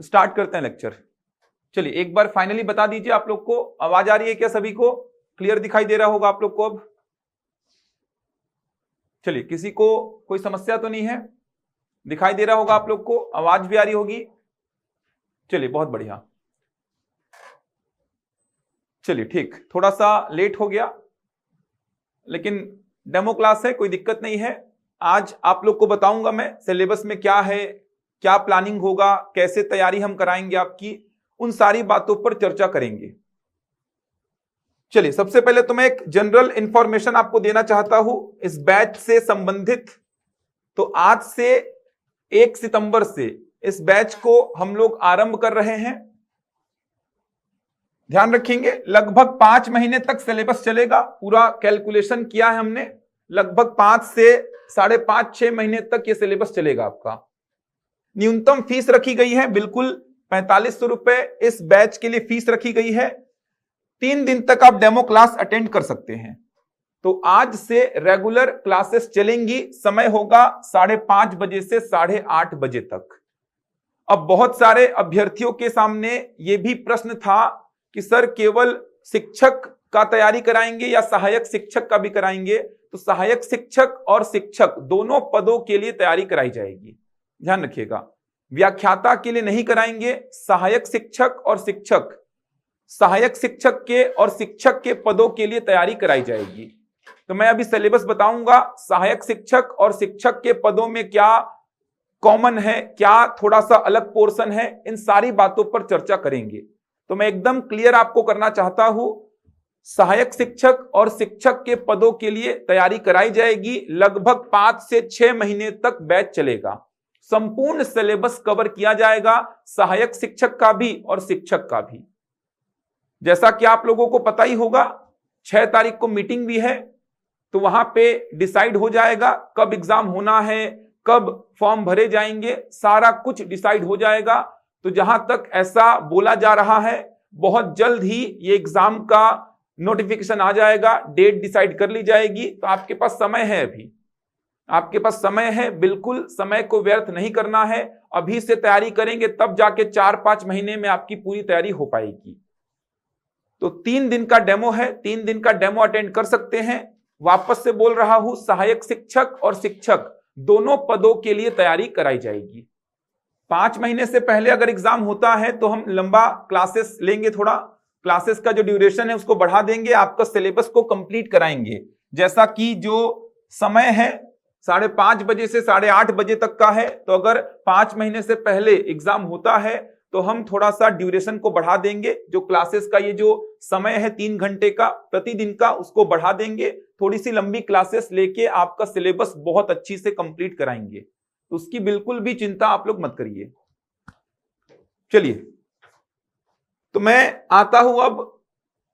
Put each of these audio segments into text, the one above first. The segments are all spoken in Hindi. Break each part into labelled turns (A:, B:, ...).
A: स्टार्ट करते हैं लेक्चर। चलिए एक बार फाइनली बता दीजिए, आप लोग को आवाज आ रही है क्या? सभी को क्लियर दिखाई दे रहा होगा आप लोग को अब? चलिए, किसी को कोई समस्या तो नहीं है? दिखाई दे रहा होगा आप लोग को, आवाज भी आ रही होगी। चलिए बहुत बढ़िया। चलिए ठीक, थोड़ा सा लेट हो गया, लेकिन डेमो क्लास है, कोई दिक्कत नहीं है। आज आप लोग को बताऊंगा मैं सिलेबस में क्या है, क्या प्लानिंग होगा, कैसे तैयारी हम कराएंगे आपकी, उन सारी बातों पर चर्चा करेंगे। चलिए सबसे पहले तो मैं एक जनरल इंफॉर्मेशन आपको देना चाहता हूं इस बैच से संबंधित। तो आज से 1 सितंबर से इस बैच को हम लोग आरंभ कर रहे हैं। ध्यान रखेंगे, लगभग 5 महीने तक सिलेबस चलेगा। पूरा कैलकुलेशन किया है हमने, लगभग 5 से 5.5-6 महीने तक ये सिलेबस चलेगा आपका। न्यूनतम फीस रखी गई है बिल्कुल 4500 रुपए इस बैच के लिए फीस रखी गई है। 3 दिन तक आप डेमो क्लास अटेंड कर सकते हैं। तो आज से रेगुलर क्लासेस चलेंगी, समय होगा 5:30 बजे से 8:30 बजे तक। अब बहुत सारे अभ्यर्थियों के सामने यह भी प्रश्न था कि सर केवल शिक्षक का तैयारी कराएंगे या सहायक शिक्षक का भी कराएंगे? तो सहायक शिक्षक और शिक्षक दोनों पदों के लिए तैयारी कराई जाएगी। ध्यान रखिएगा, व्याख्याता के लिए नहीं कराएंगे, सहायक शिक्षक और शिक्षक, सहायक शिक्षक के और शिक्षक के पदों के लिए तैयारी कराई जाएगी। तो मैं अभी सिलेबस बताऊंगा, सहायक शिक्षक और शिक्षक के पदों में क्या कॉमन है, क्या थोड़ा सा अलग पोर्शन है, इन सारी बातों पर चर्चा करेंगे। तो मैं एकदम क्लियर आपको करना चाहता हूं, सहायक शिक्षक और शिक्षक के पदों के लिए तैयारी कराई जाएगी। लगभग 5 से 6 महीने तक बैच चलेगा, संपूर्ण सिलेबस कवर किया जाएगा, सहायक शिक्षक का भी और शिक्षक का भी। जैसा कि आप लोगों को पता ही होगा, 6 तारीख को मीटिंग भी है, तो वहां पे डिसाइड हो जाएगा कब एग्जाम होना है, कब फॉर्म भरे जाएंगे, सारा कुछ डिसाइड हो जाएगा। तो जहां तक ऐसा बोला जा रहा है, बहुत जल्द ही ये एग्जाम का नोटिफिकेशन आ जाएगा, डेट डिसाइड कर ली जाएगी। तो आपके पास समय है, अभी आपके पास समय है, बिल्कुल समय को व्यर्थ नहीं करना है। अभी से तैयारी करेंगे तब जाके 4-5 महीने में आपकी पूरी तैयारी हो पाएगी। तो 3 दिन का डेमो है, 3 दिन का डेमो अटेंड कर सकते हैं। वापस से बोल रहा हूं, सहायक शिक्षक और शिक्षक दोनों पदों के लिए तैयारी कराई जाएगी। 5 महीने से पहले अगर एग्जाम होता है तो हम लंबा क्लासेस लेंगे, थोड़ा क्लासेस का जो ड्यूरेशन है उसको बढ़ा देंगे, आपका सिलेबस को कंप्लीट कराएंगे। जैसा कि जो समय है 5:30 बजे से 8:30 बजे तक का है, तो अगर 5 महीने से पहले एग्जाम होता है तो हम थोड़ा सा ड्यूरेशन को बढ़ा देंगे। जो क्लासेस का ये जो समय है 3 घंटे का प्रतिदिन का, उसको बढ़ा देंगे। थोड़ी सी लंबी क्लासेस लेके आपका सिलेबस बहुत अच्छी से कंप्लीट कराएंगे, तो उसकी बिल्कुल भी चिंता आप लोग मत करिए। चलिए, तो मैं आता हूं अब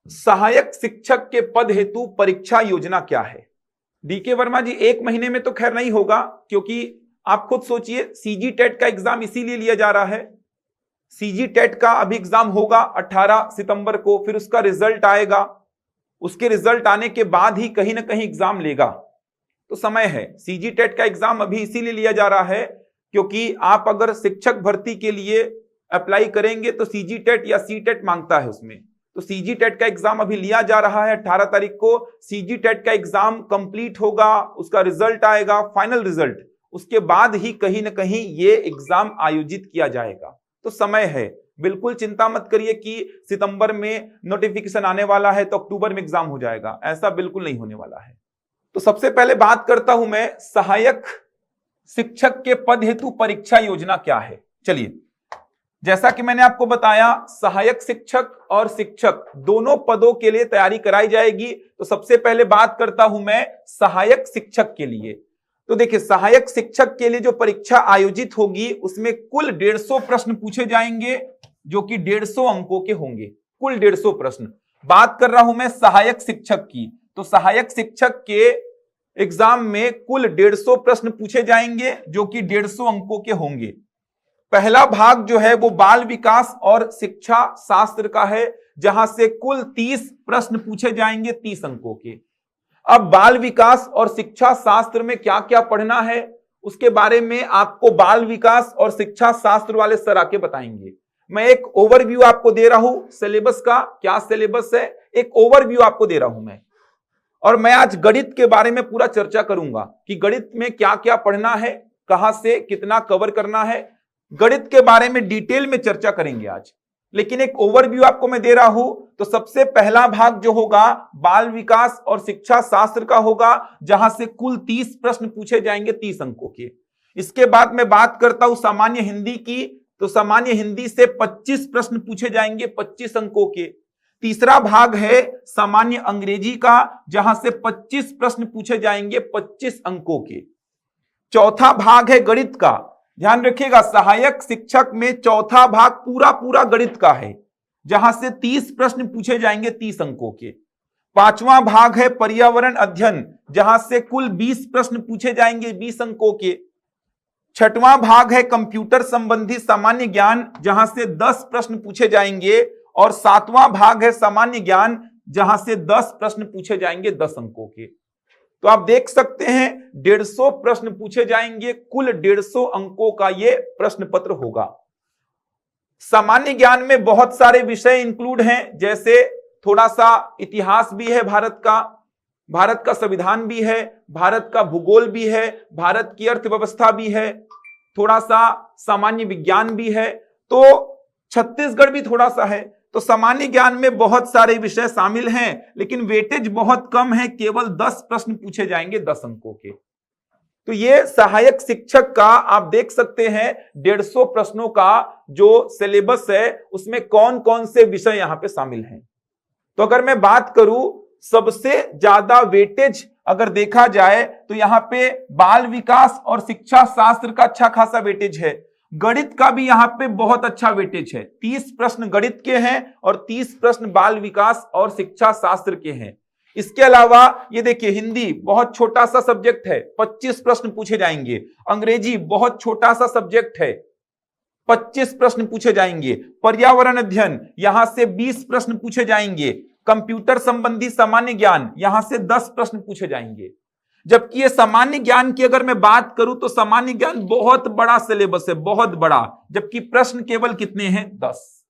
A: सहायक शिक्षक के पद हेतु परीक्षा योजना क्या है। डीके वर्मा जी, 1 महीने में तो खैर नहीं होगा, क्योंकि आप खुद सोचिए, सीजी टेट का एग्जाम इसीलिए लिया जा रहा है। सीजी टेट का अभी एग्जाम होगा 18 सितंबर को, फिर उसका रिजल्ट आएगा, उसके रिजल्ट आने के बाद ही कहीं ना कहीं एग्जाम लेगा, तो समय है। सीजी टेट का एग्जाम अभी इसीलिए लिया जा रहा है क्योंकि आप अगर शिक्षक भर्ती के लिए अप्लाई करेंगे तो सीजी टेट या सी टेट मांगता है उसमें। तो सीजी टेट का एग्जाम अभी लिया जा रहा है 18 तारीख को। सीजी टेट का एग्जाम कंप्लीट होगा, उसका रिजल्ट आएगा, फाइनल रिजल्ट, उसके बाद ही कहीं ना कहीं ये एग्जाम आयोजित किया जाएगा। तो समय है, बिल्कुल चिंता मत करिए कि सितंबर में नोटिफिकेशन आने वाला है तो अक्टूबर में एग्जाम हो जाएगा, ऐसा बिल्कुल नहीं होने वाला है। तो सबसे पहले बात करता हूं मैं, सहायक शिक्षक के पद हेतु परीक्षा योजना क्या है। चलिए, जैसा कि मैंने आपको बताया, सहायक शिक्षक और शिक्षक दोनों पदों के लिए तैयारी कराई जाएगी। तो सबसे पहले बात करता हूं मैं सहायक शिक्षक के लिए। तो देखिए, सहायक शिक्षक के लिए जो परीक्षा आयोजित होगी उसमें कुल 150 प्रश्न पूछे जाएंगे, जो कि 150 अंकों के होंगे, कुल 150 प्रश्न। बात कर रहा हूं मैं सहायक शिक्षक की, तो सहायक शिक्षक के एग्जाम में कुल 150 प्रश्न पूछे जाएंगे, जो कि 150 अंकों के होंगे। पहला भाग जो है वो बाल विकास और शिक्षा शास्त्र का है, जहां से कुल 30 प्रश्न पूछे जाएंगे 30 अंकों के। अब बाल विकास और शिक्षा शास्त्र में क्या क्या पढ़ना है उसके बारे में आपको बाल विकास और शिक्षा शास्त्र वाले सर आके बताएंगे। मैं एक ओवरव्यू आपको दे रहा हूं सिलेबस का, क्या सिलेबस है, एक ओवरव्यू आपको दे रहा हूं मैं। और मैं आज गणित के बारे में पूरा चर्चा करूंगा कि गणित में क्या क्या पढ़ना है, कहां से कितना कवर करना है, गणित के बारे में डिटेल में चर्चा करेंगे आज। लेकिन एक ओवरव्यू आपको मैं दे रहा हूं। तो सबसे पहला भाग जो होगा बाल विकास और शिक्षा शास्त्र का होगा, जहां से कुल 30 प्रश्न पूछे जाएंगे 30 अंकों के। इसके बाद मैं बात करता हूं सामान्य हिंदी की, तो सामान्य हिंदी से 25 प्रश्न पूछे जाएंगे 25 अंकों के। तीसरा भाग है सामान्य अंग्रेजी का, जहां से 25 प्रश्न पूछे जाएंगे 25 अंकों के। चौथा भाग है गणित का, ध्यान रखिएगा सहायक शिक्षक में चौथा भाग पूरा पूरा गणित का है, जहां से 30 प्रश्न पूछे जाएंगे 30 अंकों के। पांचवा भाग है पर्यावरण अध्ययन, जहां से कुल 20 प्रश्न पूछे जाएंगे 20 अंकों के। छठवां भाग है कंप्यूटर संबंधी सामान्य ज्ञान, जहां से 10 प्रश्न पूछे जाएंगे। और सातवां भाग है सामान्य ज्ञान, जहां से 10 प्रश्न पूछे जाएंगे 10 अंकों के। तो आप देख सकते हैं 150 प्रश्न पूछे जाएंगे, कुल 150 अंकों का ये प्रश्न पत्र होगा। सामान्य ज्ञान में बहुत सारे विषय इंक्लूड हैं, जैसे थोड़ा सा इतिहास भी है भारत का संविधान भी है, भारत का भूगोल भी है, भारत की अर्थव्यवस्था भी है, थोड़ा सा सामान्य विज्ञान भी है, तो छत्तीसगढ़ भी थोड़ा सा है। तो सामान्य ज्ञान में बहुत सारे विषय शामिल हैं, लेकिन वेटेज बहुत कम है, केवल 10 प्रश्न पूछे जाएंगे 10 अंकों के। तो ये सहायक शिक्षक का आप देख सकते हैं 150 प्रश्नों का जो सिलेबस है, उसमें कौन कौन से विषय यहां पे शामिल हैं। तो अगर मैं बात करूं सबसे ज्यादा वेटेज अगर देखा जाए तो यहां पे बाल विकास और शिक्षा शास्त्र का अच्छा खासा वेटेज है। गणित का भी यहां पे बहुत अच्छा वेटेज है, 30 प्रश्न गणित के हैं और 30 प्रश्न बाल विकास और शिक्षा शास्त्र के हैं। इसके अलावा ये देखिए हिंदी बहुत छोटा सा सब्जेक्ट है, 25 प्रश्न पूछे जाएंगे। अंग्रेजी बहुत छोटा सा सब्जेक्ट है, 25 प्रश्न पूछे जाएंगे। पर्यावरण अध्ययन यहां से 20 प्रश्न पूछे जाएंगे। कंप्यूटर संबंधी सामान्य ज्ञान यहां से 10 प्रश्न पूछे जाएंगे। जबकि ये सामान्य ज्ञान की अगर मैं बात करूं तो सामान्य ज्ञान बहुत बड़ा सिलेबस है, बहुत बड़ा, जबकि प्रश्न केवल कितने हैं 10।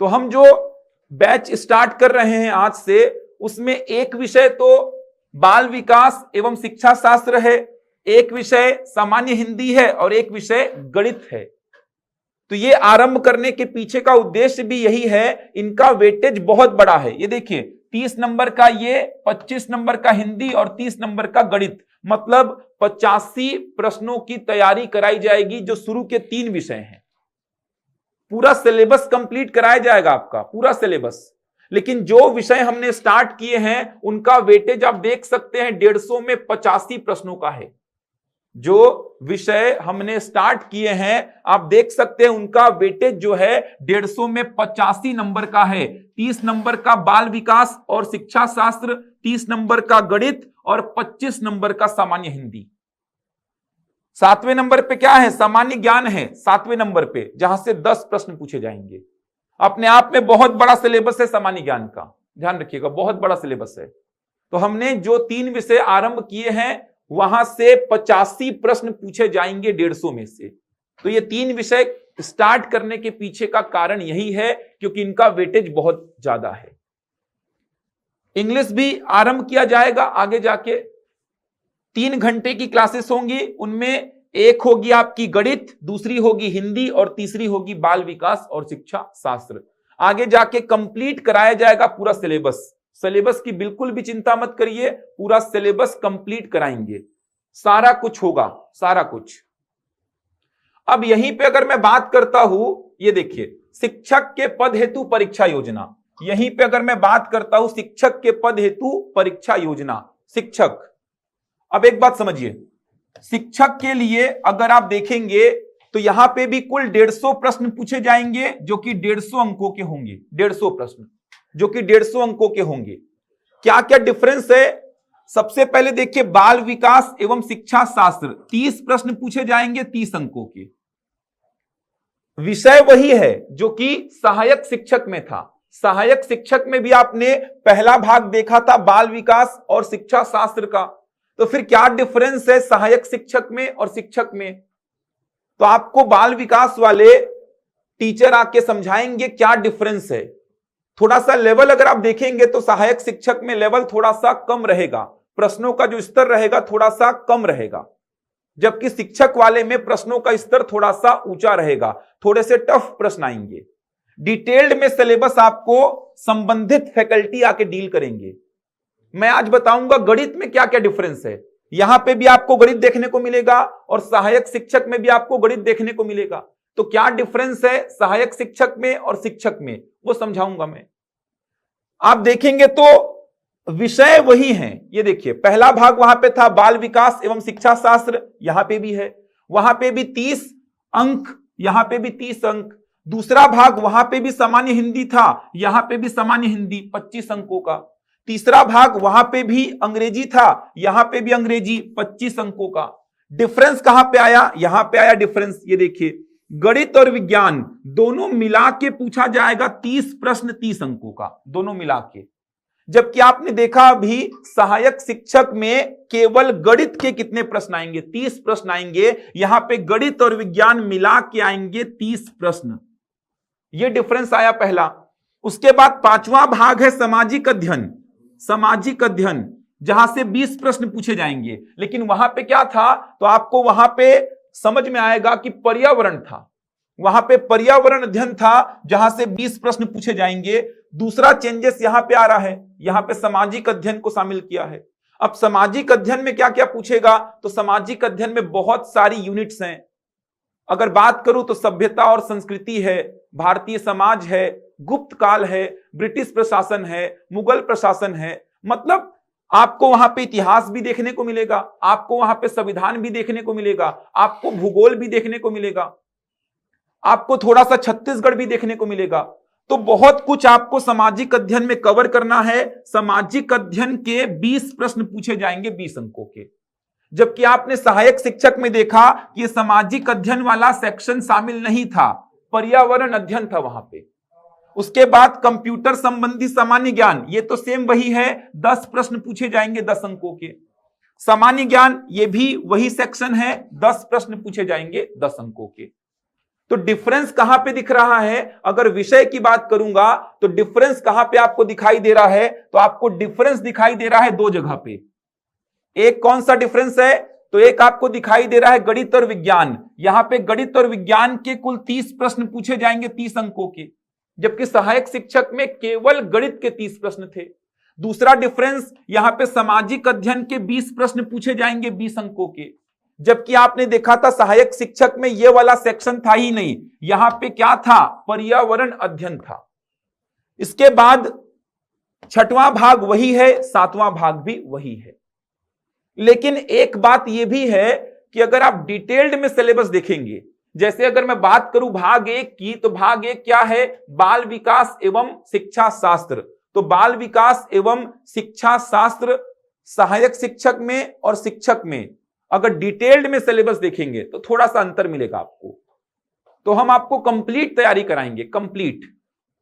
A: तो हम जो बैच स्टार्ट कर रहे हैं आज से, उसमें एक विषय तो बाल विकास एवं शिक्षा शास्त्र है, एक विषय सामान्य हिंदी है और एक विषय गणित है। तो ये आरंभ करने के पीछे का उद्देश्य भी यही है, इनका वेटेज बहुत बड़ा है। ये देखिए 30 नंबर का ये, 25 नंबर का हिंदी और 30 नंबर का गणित, मतलब 85 प्रश्नों की तैयारी कराई जाएगी, जो शुरू के 3 विषय हैं। पूरा सिलेबस कंप्लीट कराया जाएगा आपका, पूरा सिलेबस। लेकिन जो विषय हमने स्टार्ट किए हैं उनका वेटेज आप देख सकते हैं 150 में 85 प्रश्नों का है। जो विषय हमने स्टार्ट किए हैं आप देख सकते हैं उनका वेटेज जो है 150 में 85 नंबर का है। 30 नंबर का बाल विकास और शिक्षा शास्त्र, 30 नंबर का गणित और 25 नंबर का सामान्य हिंदी। 7वें नंबर पे क्या है, सामान्य ज्ञान है 7वें नंबर पे, जहां से 10 प्रश्न पूछे जाएंगे। अपने आप में बहुत बड़ा सिलेबस है सामान्य ज्ञान का, ध्यान रखिएगा, बहुत बड़ा सिलेबस है। तो हमने जो 3 विषय आरंभ किए हैं वहां से 85 प्रश्न पूछे जाएंगे 150 में से। तो ये 3 विषय स्टार्ट करने के पीछे का कारण यही है, क्योंकि इनका वेटेज बहुत ज्यादा है। इंग्लिश भी आरंभ किया जाएगा आगे जाके, 3 घंटे की क्लासेस होंगी, उनमें एक होगी आपकी गणित, दूसरी होगी हिंदी और तीसरी होगी बाल विकास और शिक्षा शास्त्र। आगे जाके कंप्लीट कराया जाएगा पूरा सिलेबस। सिलेबस की बिल्कुल भी चिंता मत करिए, पूरा सिलेबस कंप्लीट कराएंगे, सारा कुछ होगा, सारा कुछ। अब यहीं पे अगर मैं बात करता हूं, ये देखिए शिक्षक के पद हेतु परीक्षा योजना, यहीं पे अगर मैं बात करता हूं शिक्षक के पद हेतु परीक्षा योजना, शिक्षक। अब एक बात समझिए, शिक्षक के लिए अगर आप देखेंगे तो यहां पे भी कुल 150 प्रश्न पूछे जाएंगे, जो कि 150 अंकों के होंगे। 150 प्रश्न जो कि 150 अंकों के होंगे। क्या क्या डिफरेंस है, सबसे पहले देखिए बाल विकास एवं शिक्षा शास्त्र 30 प्रश्न पूछे जाएंगे 30 अंकों के। विषय वही है जो कि सहायक शिक्षक में था। सहायक शिक्षक में भी आपने पहला भाग देखा था बाल विकास और शिक्षा शास्त्र का, तो फिर क्या डिफरेंस है सहायक शिक्षक में और शिक्षक में। तो आपको बाल विकास वाले टीचर आके समझाएंगे क्या डिफरेंस है। थोड़ा सा लेवल अगर आप देखेंगे तो सहायक शिक्षक में लेवल थोड़ा सा कम रहेगा, प्रश्नों का जो स्तर रहेगा थोड़ा सा कम रहेगा, जबकि शिक्षक वाले में प्रश्नों का स्तर थोड़ा सा ऊंचा रहेगा, थोड़े से टफ प्रश्न आएंगे। डिटेल्ड में सिलेबस आपको संबंधित फैकल्टी आके डील करेंगे। मैं आज बताऊंगा गणित में क्या क्या डिफरेंस है, यहां पे भी आपको गणित देखने को मिलेगा और सहायक शिक्षक में भी आपको गणित देखने को मिलेगा। तो क्या डिफरेंस है सहायक शिक्षक में और शिक्षक में, वो समझाऊंगा मैं। आप देखेंगे तो विषय वही हैं। ये देखिए पहला भाग वहां पे था बाल विकास एवं शिक्षा शास्त्र, यहां पे भी है, वहां पे भी 30 अंक, यहां पे भी 30 अंक। दूसरा भाग वहां पे भी सामान्य हिंदी था, यहां पे भी सामान्य हिंदी 25 अंकों का। तीसरा भाग वहां पे भी अंग्रेजी था, यहां पे भी अंग्रेजी 25 अंकों का। डिफरेंस कहां पे आया, यहां पे आया डिफरेंस। ये देखिए गणित और विज्ञान दोनों मिला के पूछा जाएगा 30 प्रश्न 30 अंकों का, दोनों मिला के। जबकि आपने देखा अभी सहायक शिक्षक में केवल गणित के कितने प्रश्न आएंगे, 30 प्रश्न आएंगे, यहां पे गणित और विज्ञान मिला के आएंगे 30 प्रश्न। यह डिफरेंस आया पहला। उसके बाद पांचवा भाग है सामाजिक अध्ययन। सामाजिक अध्ययन जहां से 20 प्रश्न पूछे जाएंगे, लेकिन वहां पे क्या था, तो आपको वहां पे समझ में आएगा कि पर्यावरण था, वहां पे पर्यावरण अध्ययन था जहां से 20 प्रश्न पूछे जाएंगे। दूसरा चेंजेस यहां पे आ रहा है, यहां पे सामाजिक अध्ययन को शामिल किया है। अब सामाजिक अध्ययन में क्या क्या पूछेगा, तो सामाजिक अध्ययन में बहुत सारी यूनिट्स हैं। अगर बात करूं तो सभ्यता और संस्कृति है, भारतीय समाज है, गुप्त काल है, ब्रिटिश प्रशासन है, मुगल प्रशासन है। मतलब आपको वहां पे इतिहास भी देखने को मिलेगा, आपको वहां पे संविधान भी देखने को मिलेगा, आपको भूगोल भी देखने को मिलेगा, आपको थोड़ा सा छत्तीसगढ़ भी देखने को मिलेगा। तो बहुत कुछ आपको सामाजिक अध्ययन में कवर करना है। सामाजिक अध्ययन के 20 प्रश्न पूछे जाएंगे 20 अंकों के। जबकि आपने सहायक शिक्षक में देखा कि ये सामाजिक अध्ययन वाला सेक्शन शामिल नहीं था, पर्यावरण अध्ययन था वहां पे। उसके बाद कंप्यूटर संबंधी सामान्य ज्ञान, ये तो सेम वही है, 10 प्रश्न पूछे जाएंगे 10 अंकों के। सामान्य ज्ञान ये भी वही सेक्शन है, 10 प्रश्न पूछे जाएंगे 10 अंकों के। तो डिफरेंस कहां पे दिख रहा है, अगर विषय की बात करूंगा तो डिफरेंस कहां पे आपको दिखाई दे रहा है, तो आपको डिफरेंस दिखाई दे रहा है दो जगह पे। एक कौन सा डिफरेंस है, तो एक आपको दिखाई दे रहा है गणित और विज्ञान। यहां पे गणित और विज्ञान के कुल 30 प्रश्न पूछे जाएंगे 30 अंकों के, जबकि सहायक शिक्षक में केवल गणित के 30 प्रश्न थे। दूसरा डिफरेंस, यहां पे सामाजिक अध्ययन के 20 प्रश्न पूछे जाएंगे 20 अंकों के, जबकि आपने देखा था सहायक शिक्षक में यह वाला सेक्शन था ही नहीं, यहां पे क्या था, पर्यावरण अध्ययन था। इसके बाद छठवां भाग वही है, सातवां भाग भी वही है। लेकिन एक बात यह भी है कि अगर आप डिटेल्ड में सिलेबस देखेंगे, जैसे अगर मैं बात करूं भाग 1 की, तो भाग 1 क्या है, बाल विकास एवं शिक्षा शास्त्र। तो बाल विकास एवं शिक्षा शास्त्र सहायक शिक्षक में और शिक्षक में अगर डिटेल्ड में सिलेबस देखेंगे तो थोड़ा सा अंतर मिलेगा आपको। तो हम आपको कंप्लीट तैयारी कराएंगे। कंप्लीट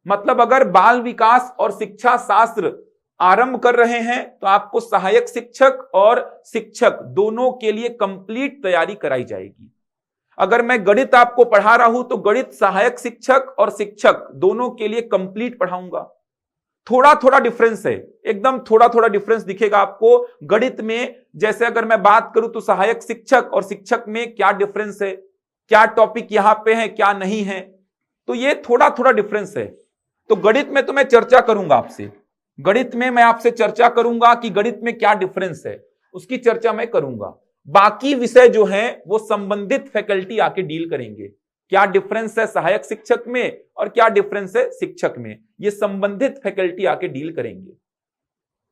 A: मतलब अगर बाल विकास और शिक्षा शास्त्र आरंभ कर रहे हैं तो आपको सहायक शिक्षक और शिक्षक दोनों के लिए कंप्लीट तैयारी कराई जाएगी। अगर मैं गणित आपको पढ़ा रहा हूं तो गणित सहायक शिक्षक और शिक्षक दोनों के लिए कंप्लीट पढ़ाऊंगा। थोड़ा थोड़ा डिफरेंस है, एकदम थोड़ा थोड़ा डिफरेंस दिखेगा आपको गणित में। जैसे अगर मैं बात करूं तो सहायक शिक्षक और शिक्षक में क्या डिफरेंस है, क्या टॉपिक यहां पे है क्या नहीं है, तो ये थोड़ा थोड़ा डिफरेंस है। तो गणित में तो मैं चर्चा करूंगा आपसे, गणित में मैं आपसे चर्चा करूंगा कि गणित में क्या डिफरेंस है, उसकी चर्चा मैं करूंगा। बाकी विषय जो है वो संबंधित फैकल्टी आके डील करेंगे, क्या डिफरेंस है सहायक शिक्षक में और क्या डिफरेंस है शिक्षक में, ये संबंधित फैकल्टी आके डील करेंगे।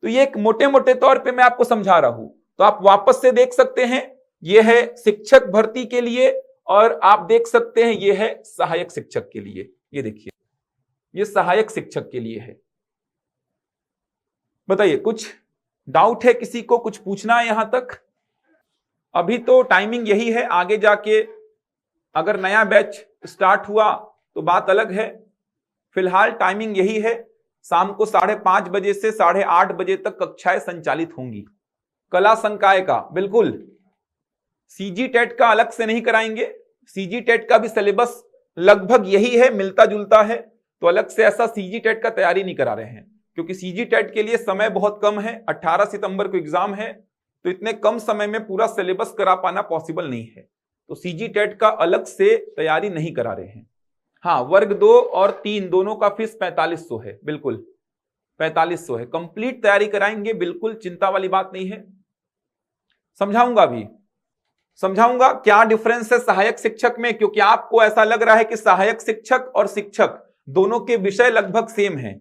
A: तो ये एक मोटे मोटे तौर पे मैं आपको समझा रहा हूं, तो आप वापस से देख सकते हैं, ये है शिक्षक भर्ती के लिए और आप देख सकते हैं ये है सहायक शिक्षक के लिए। ये देखिए ये सहायक शिक्षक के लिए है। बताइए कुछ डाउट है किसी को, कुछ पूछना है यहां तक? अभी तो टाइमिंग यही है, आगे जाके अगर नया बैच स्टार्ट हुआ तो बात अलग है। फिलहाल टाइमिंग यही है, शाम को 5:30 बजे से 8:30 बजे तक कक्षाएं संचालित होंगी। कला संकाय का बिल्कुल, सीजी टेट का अलग से नहीं कराएंगे, सीजी टेट का भी सिलेबस लगभग यही है, मिलता जुलता है। तो अलग से ऐसा सीजी टेट का तैयारी नहीं करा रहे हैं, क्योंकि सीजी टेट के लिए समय बहुत कम है, 18 सितंबर को एग्जाम है, तो इतने कम समय में पूरा सिलेबस करा पाना पॉसिबल नहीं है। तो सीजी टेट का अलग से तैयारी नहीं करा रहे हैं। हाँ, वर्ग 2 और 3 दोनों का फीस 4500 है, बिल्कुल 4500 है। कंप्लीट तैयारी कराएंगे, बिल्कुल चिंता वाली बात नहीं है। समझाऊंगा भी, समझाऊंगा क्या डिफरेंस है सहायक शिक्षक में, क्योंकि आपको ऐसा लग रहा है कि सहायक शिक्षक और शिक्षक दोनों के विषय लगभग सेम हैं।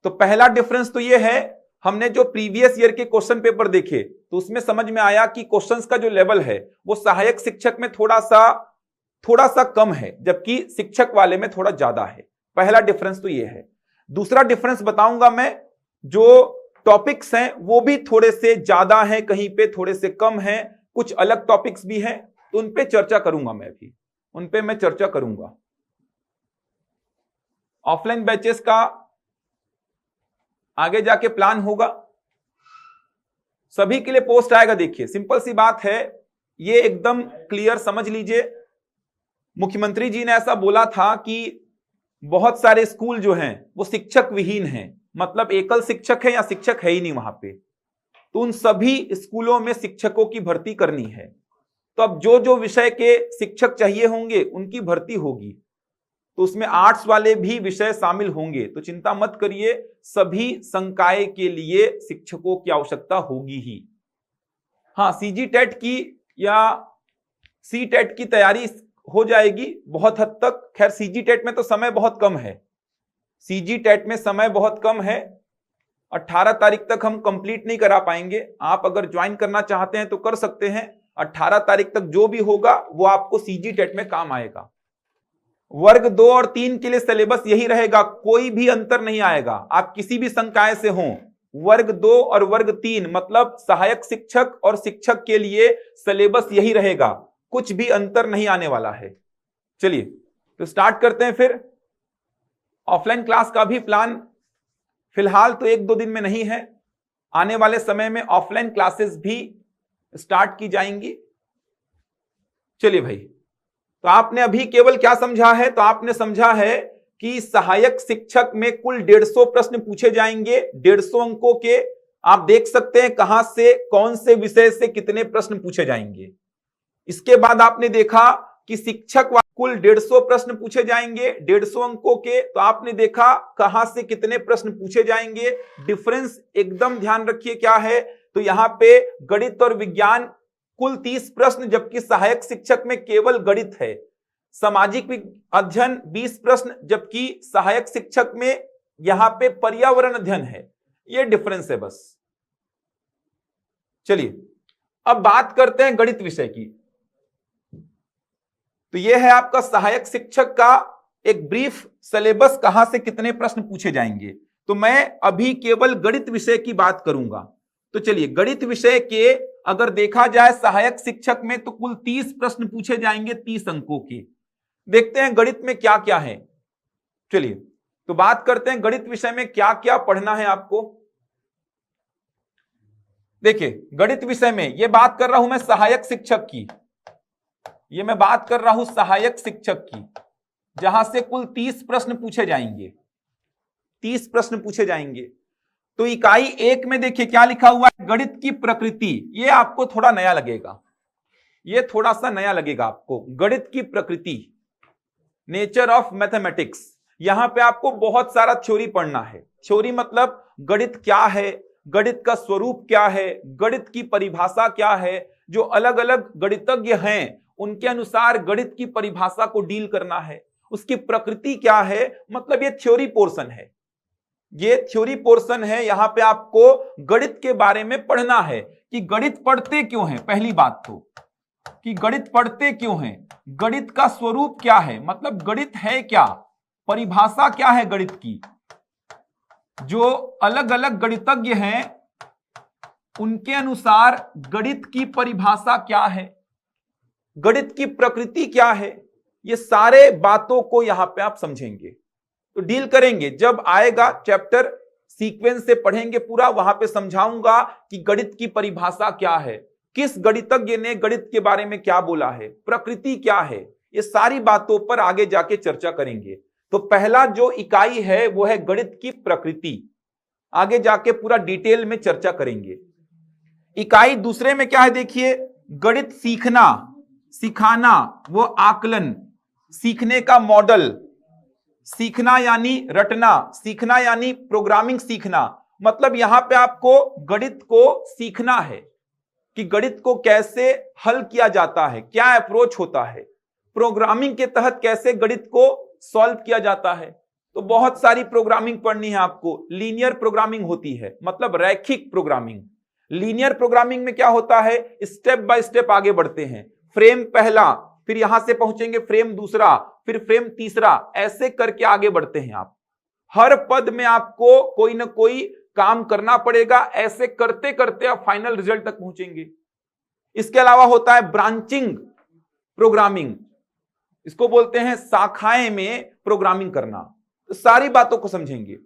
A: तो पहला डिफरेंस तो यह है, हमने जो प्रीवियस ईयर के क्वेश्चन पेपर देखे तो उसमें समझ में आया कि क्वेश्चंस का जो लेवल है वो सहायक शिक्षक में थोड़ा सा कम है, जबकि शिक्षक वाले में थोड़ा ज्यादा है। पहला डिफरेंस तो ये है। दूसरा डिफरेंस बताऊंगा मैं, जो टॉपिक्स हैं वो भी थोड़े से ज्यादा हैं, कहीं पे थोड़े से कम हैं, कुछ अलग टॉपिक्स भी हैं, तो उन पे चर्चा करूंगा, मैं भी उन पे मैं चर्चा करूंगा। ऑफलाइन बैचेस का आगे जाके प्लान होगा, सभी के लिए पोस्ट आएगा। देखिए सिंपल सी बात है, ये एकदम क्लियर समझ लीजिए। मुख्यमंत्री जी ने ऐसा बोला था कि बहुत सारे स्कूल जो हैं वो शिक्षक विहीन हैं, मतलब एकल शिक्षक है या शिक्षक है ही नहीं वहां पे, तो उन सभी स्कूलों में शिक्षकों की भर्ती करनी है। तो अब जो जो विषय के शिक्षक चाहिए होंगे उनकी भर्ती होगी, तो उसमें आर्ट्स वाले भी विषय शामिल होंगे। तो चिंता मत करिए, सभी संकाय के लिए शिक्षकों की आवश्यकता होगी ही। हाँ, सीजी टेट की या सी टेट की तैयारी हो जाएगी बहुत हद तक। खैर सीजी टेट में तो समय बहुत कम है, सीजी टेट में समय बहुत कम है, 18 तारीख तक हम कंप्लीट नहीं करा पाएंगे। आप अगर ज्वाइन करना चाहते हैं तो कर सकते हैं, 18 तारीख तक जो भी होगा वो आपको सीजी टेट में काम आएगा। वर्ग 2 और 3 के लिए सिलेबस यही रहेगा, कोई भी अंतर नहीं आएगा। आप किसी भी संकाय से हों, वर्ग 2 और वर्ग 3 मतलब सहायक शिक्षक और शिक्षक के लिए सिलेबस यही रहेगा, कुछ भी अंतर नहीं आने वाला है। चलिए तो स्टार्ट करते हैं फिर। ऑफलाइन क्लास का भी प्लान फिलहाल तो 1-2 दिन में नहीं है, आने वाले समय में ऑफलाइन क्लासेस भी स्टार्ट की जाएंगी। चलिए भाई, तो आपने अभी केवल क्या समझा है, तो आपने समझा है कि सहायक शिक्षक में कुल 150 प्रश्न पूछे जाएंगे, 150 अंकों के। आप देख सकते हैं कहां से, कौन से विषय से कितने प्रश्न पूछे जाएंगे। इसके बाद आपने देखा कि शिक्षक कुल 150 प्रश्न पूछे जाएंगे 150 अंकों के, तो आपने देखा कहां से कितने प्रश्न पूछे जाएंगे। डिफरेंस एकदम ध्यान रखिए क्या है, तो यहां पे गणित और विज्ञान कुल 30 प्रश्न, जबकि सहायक शिक्षक में केवल गणित है। सामाजिक अध्ययन 20 प्रश्न, जबकि सहायक शिक्षक में यहां पे पर्यावरण अध्ययन है। ये डिफरेंस है बस। चलिए अब बात करते हैं गणित विषय की। तो यह है आपका सहायक शिक्षक का एक ब्रीफ सिलेबस, कहां से कितने प्रश्न पूछे जाएंगे। तो मैं अभी केवल गणित विषय की बात करूंगा। तो चलिए, गणित विषय के अगर देखा जाए सहायक शिक्षक में तो कुल 30 प्रश्न पूछे जाएंगे 30 अंकों के। देखते हैं गणित में क्या क्या है। चलिए तो बात करते हैं गणित विषय में क्या क्या पढ़ना है आपको। देखिए गणित विषय में ये बात कर रहा हूं मैं सहायक शिक्षक की, ये मैं बात कर रहा हूं सहायक शिक्षक की, जहां से कुल 30 प्रश्न पूछे जाएंगे, 30 प्रश्न पूछे जाएंगे। तो इकाई 1 में देखिए क्या लिखा हुआ है, गणित की प्रकृति। ये आपको थोड़ा नया लगेगा, ये थोड़ा सा नया लगेगा आपको। गणित की प्रकृति, नेचर ऑफ मैथमेटिक्स। यहां पे आपको बहुत सारा थ्योरी पढ़ना है। थ्योरी मतलब गणित क्या है, गणित का स्वरूप क्या है, गणित की परिभाषा क्या है, जो अलग अलग गणितज्ञ हैं उनके अनुसार गणित की परिभाषा को डील करना है, उसकी प्रकृति क्या है, मतलब ये थ्योरी पोर्शन है, ये थ्योरी पोर्शन है। यहां पे आपको गणित के बारे में पढ़ना है कि गणित पढ़ते क्यों हैं। पहली बात तो कि गणित पढ़ते क्यों हैं, गणित का स्वरूप क्या है, मतलब गणित है क्या, परिभाषा क्या है गणित की। जो अलग अलग गणितज्ञ हैं उनके अनुसार गणित की परिभाषा क्या है, गणित की प्रकृति क्या है, ये सारे बातों को यहां पे आप समझेंगे। तो डील करेंगे जब आएगा चैप्टर, सीक्वेंस से पढ़ेंगे पूरा, वहां पे समझाऊंगा कि गणित की परिभाषा क्या है, किस गणितज्ञ ने गणित के बारे में क्या बोला है, प्रकृति क्या है, ये सारी बातों पर आगे जाके चर्चा करेंगे। तो पहला जो इकाई है वो है गणित की प्रकृति, आगे जाके पूरा डिटेल में चर्चा करेंगे। इकाई दूसरे में क्या है देखिए, गणित सीखना, सिखाना, वो आकलन, सीखने का मॉडल, सीखना यानी रटना, सीखना यानी प्रोग्रामिंग सीखना। मतलब यहां पे आपको गणित को सीखना है कि गणित को कैसे हल किया जाता है, क्या अप्रोच होता है, प्रोग्रामिंग के तहत कैसे गणित को सॉल्व किया जाता है। तो बहुत सारी प्रोग्रामिंग पढ़नी है आपको। लीनियर प्रोग्रामिंग होती है, मतलब रैखिक प्रोग्रामिंग। लीनियर प्रोग्रामिंग में क्या होता है, स्टेप बाय स्टेप आगे बढ़ते हैं। फ्रेम पहला, फिर यहां से पहुंचेंगे फ्रेम दूसरा, फिर फ्रेम तीसरा, ऐसे करके आगे बढ़ते हैं आप। हर पद में आपको कोई ना कोई काम करना पड़ेगा, ऐसे करते करते आप फाइनल रिजल्ट तक पहुंचेंगे। इसके अलावा होता है ब्रांचिंग प्रोग्रामिंग, इसको बोलते हैं शाखाएं में प्रोग्रामिंग करना। तो सारी बातों को समझेंगे।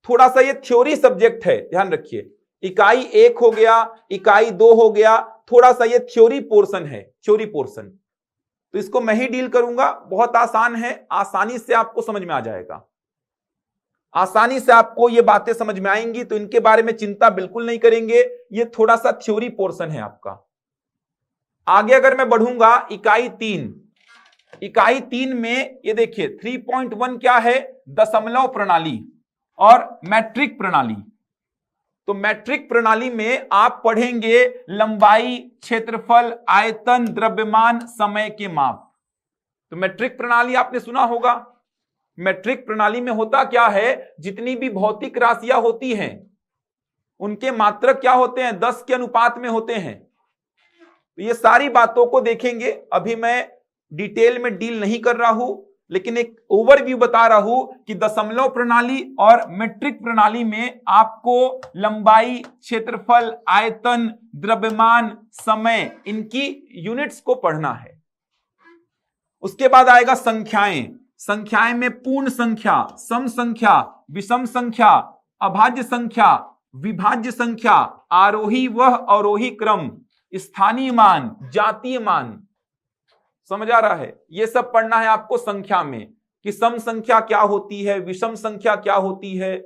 A: थोड़ा सा ये थ्योरी सब्जेक्ट है, ध्यान रखिए। इकाई 1 हो गया, इकाई 2 हो गया, थोड़ा सा ये थ्योरी पोर्शन है, थ्योरी पोर्शन। तो इसको मैं ही डील करूंगा, बहुत आसान है, आसानी से आपको समझ में आ जाएगा, आसानी से आपको ये बातें समझ में आएंगी। तो इनके बारे में चिंता बिल्कुल नहीं करेंगे, ये थोड़ा सा थ्योरी पोर्शन है आपका। आगे अगर मैं बढ़ूंगा, इकाई 3, इकाई 3 में ये देखिए 3.1 क्या है, दशमलव प्रणाली और मैट्रिक प्रणाली। तो मैट्रिक प्रणाली में आप पढ़ेंगे लंबाई, क्षेत्रफल, आयतन, द्रव्यमान, समय के माप। तो मैट्रिक प्रणाली आपने सुना होगा। मैट्रिक प्रणाली में होता क्या है, जितनी भी भौतिक राशियां होती हैं उनके मात्रक क्या होते हैं, 10 के अनुपात में होते हैं। तो ये सारी बातों को देखेंगे। अभी मैं डिटेल में डील नहीं कर रहा हूं, लेकिन एक ओवरव्यू बता रहा हूं कि दशमलव प्रणाली और मैट्रिक प्रणाली में आपको लंबाई, क्षेत्रफल, आयतन, द्रव्यमान, समय, इनकी यूनिट्स को पढ़ना है। उसके बाद आएगा संख्याएं। संख्याएं में पूर्ण संख्या, सम संख्या, विषम संख्या, अभाज्य संख्या, विभाज्य संख्या, आरोही व अवरोही क्रम, स्थानीय मान, जातीय मान। समझ आ रहा है? ये सब पढ़ना है आपको संख्या में, कि सम संख्या क्या होती है, विषम संख्या क्या होती है,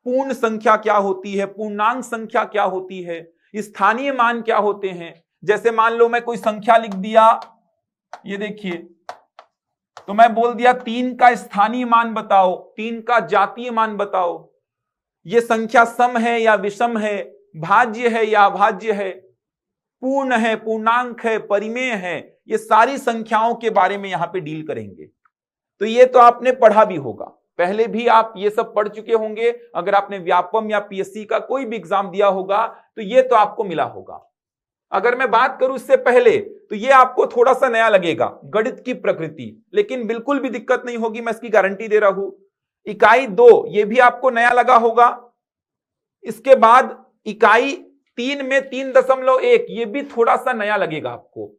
A: पूर्ण संख्या क्या होती है, पूर्णांक संख्या क्या होती है, स्थानीय मान क्या होते हैं। जैसे मान लो मैं कोई संख्या लिख दिया, ये देखिए, तो मैं बोल दिया 3 का स्थानीय मान बताओ, 3 का जातीय मान बताओ। ये संख्या सम है या विषम है, भाज्य है या अभाज्य है, पूर्ण है, पूर्णांक है, परिमेय है। ये सारी संख्याओं के बारे में यहां पे डील करेंगे। तो ये तो आपने पढ़ा भी होगा, पहले भी आप ये सब पढ़ चुके होंगे। अगर आपने व्यापम या पीएससी का कोई भी एग्जाम दिया होगा तो ये तो आपको मिला होगा। अगर मैं बात करूं इससे पहले, तो ये आपको थोड़ा सा नया लगेगा, गणित की प्रकृति, लेकिन बिल्कुल भी दिक्कत नहीं होगी, मैं इसकी गारंटी दे रहा हूं। इकाई 2 ये भी आपको नया लगा होगा। इसके बाद इकाई 3 में 3.1 ये भी थोड़ा सा नया लगेगा आपको।